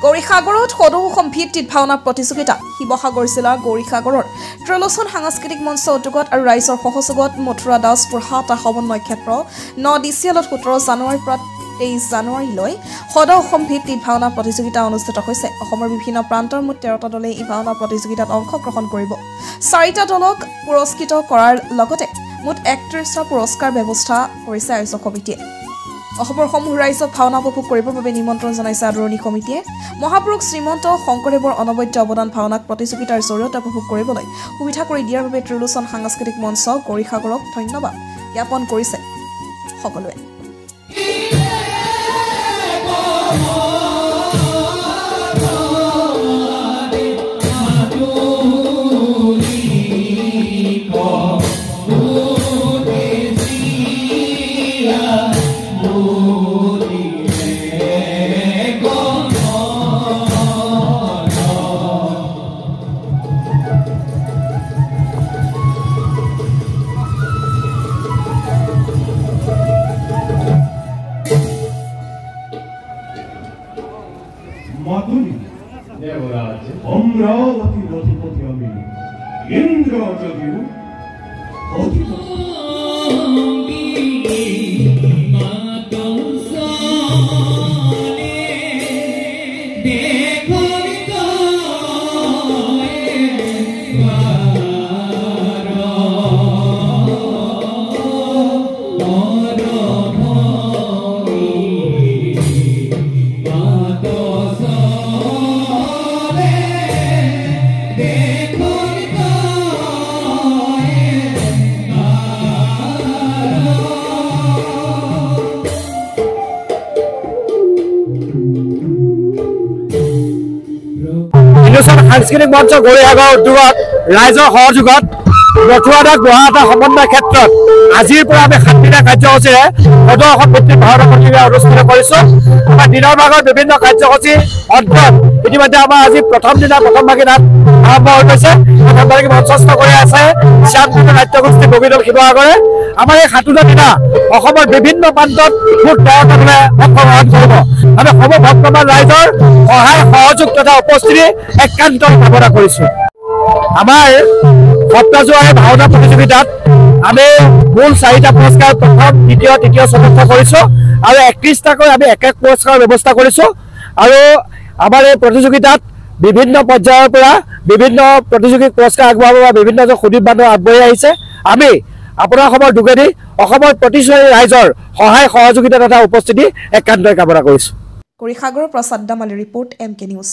গৌৰীসাগৰত সদৌ অসম ভিত্তিত ভাওনা প্ৰতিযোগিতা শিৱসাগৰ জিলাৰ গৌৰীসাগৰৰ ত্ৰৈলোচন সাংস্কৃতিক মঞ্চ উদ্যোগত আৰু ৰাইজৰ সহযোগত মথুৰা দাস প্ৰহাতা সমন্বয় ক্ষেত্ৰ 9 ডিচিএলত 17 জানুৱাৰীৰ পৰা 23 জানুৱাৰীলৈ সদৌ অসম ভিত্তিত ভাওনা প্ৰতিযোগিতা অনুষ্ঠিত হৈছে অসমৰ বিভিন্ন প্ৰান্তৰ মুঠ 13টা দলে এই ভাওনা প্ৰতিযোগিতাত অংশগ্ৰহণ কৰিব 4টা দলক পুৰস্কৃত কৰাৰ লগতে মুঠ 31টা পুৰস্কাৰ ব্যৱস্থা কৰিছে আয়োজক সমিতিয়ে অসমৰ সমূহ ৰাইজক ভাওনা উপভোগ কৰিবৰ বাবে নিমন্ত্ৰণ জনাইছে আদৰণি সমিতিয়ে মহাপুৰুষ শ্ৰীমন্ত শংকৰদেৱৰ অনবদ্য অৱদান ভাওনাক প্ৰতিযোগিতাৰ জৰিয়তে উপভোগ কৰিবলৈ সুবিধা কৰি দিয়াৰ বাবে ত্ৰিলোচন সাংস্কৃতিক মঞ্চ গৌৰীসাগৰক ধন্যবাদ জ্ঞাপন কৰিছে সকলোৱে দেবৰাজ অমৰাবতী ৰথপতি আমি ইন্দ্ৰ যদিও সাংস্কৃতিক মঞ্চ গৌৰীসাগৰ উদ্যোগত ৰাইজৰ সহযোগত মথুৰা দাস প্ৰহাতা সমন্বয় ক্ষেত্ৰত আজিৰ পৰা আমি 7 দিনীয়া কাৰ্যসূচীৰে সদৌ অসম ভিত্তিত ভাওনা প্ৰতিযোগিতা অনুষ্ঠিত কৰিছো আমাৰ দিনৰ ভাগৰ বিভিন্ন কাৰ্যসূচী অন্তত ইতিমধ্যে আমাৰ আজি প্ৰথম দিনা প্ৰথম ভাগিন আৰম্ভ হৈ গৈছে প্ৰথম ভাগিন মঞ্চস্থ কৰি আছে শ্যামকুণ্ড নাট্যগোষ্ঠী বগীদল শিৱসাগৰে আমাৰ এই 7টা দিনা অসমৰ বিভিন্ন প্ৰান্তত মুঠ 13টা দলে অংশগ্ৰহণ কৰিব আমি সমূহ ভক্তমান ৰাইজৰ সহায় সহযোগ তথা উপস্থিতি একান্ত কামনা কৰিছো আমাৰ সপ্তাহজোৰা ভাওনা প্ৰতিযোগিতাত আমি মূল 4টা পুৰস্কাৰ প্ৰথম দ্বিতীয় তৃতীয় চতুৰ্থ কৰিছো আৰু 31টাকৈ আমি এক পুৰস্কাৰৰ ব্যৱস্থা কৰিছো আৰু আমাৰ এই প্ৰতিযোগিতাত বিভিন্ন পৰ্যায়ৰ পৰা বিভিন্ন প্ৰতিযোগিক পুৰস্কাৰ আগবঢ়াব বা বিভিন্ন সুদীপ বান্ধৱ আগবাঢ়ি আহিছে আমি আপোনাৰ অসমৰ যোগেদি অসমৰ প্ৰতিশ্ৰুতি ৰাইজৰ সহায় সহযোগিতা তথা উপস্থিতি একান্তই কামনা কৰিছো গৌৰীসাগৰৰ প্ৰসাদ দামালী ৰিপৰ্ট MK নিউজ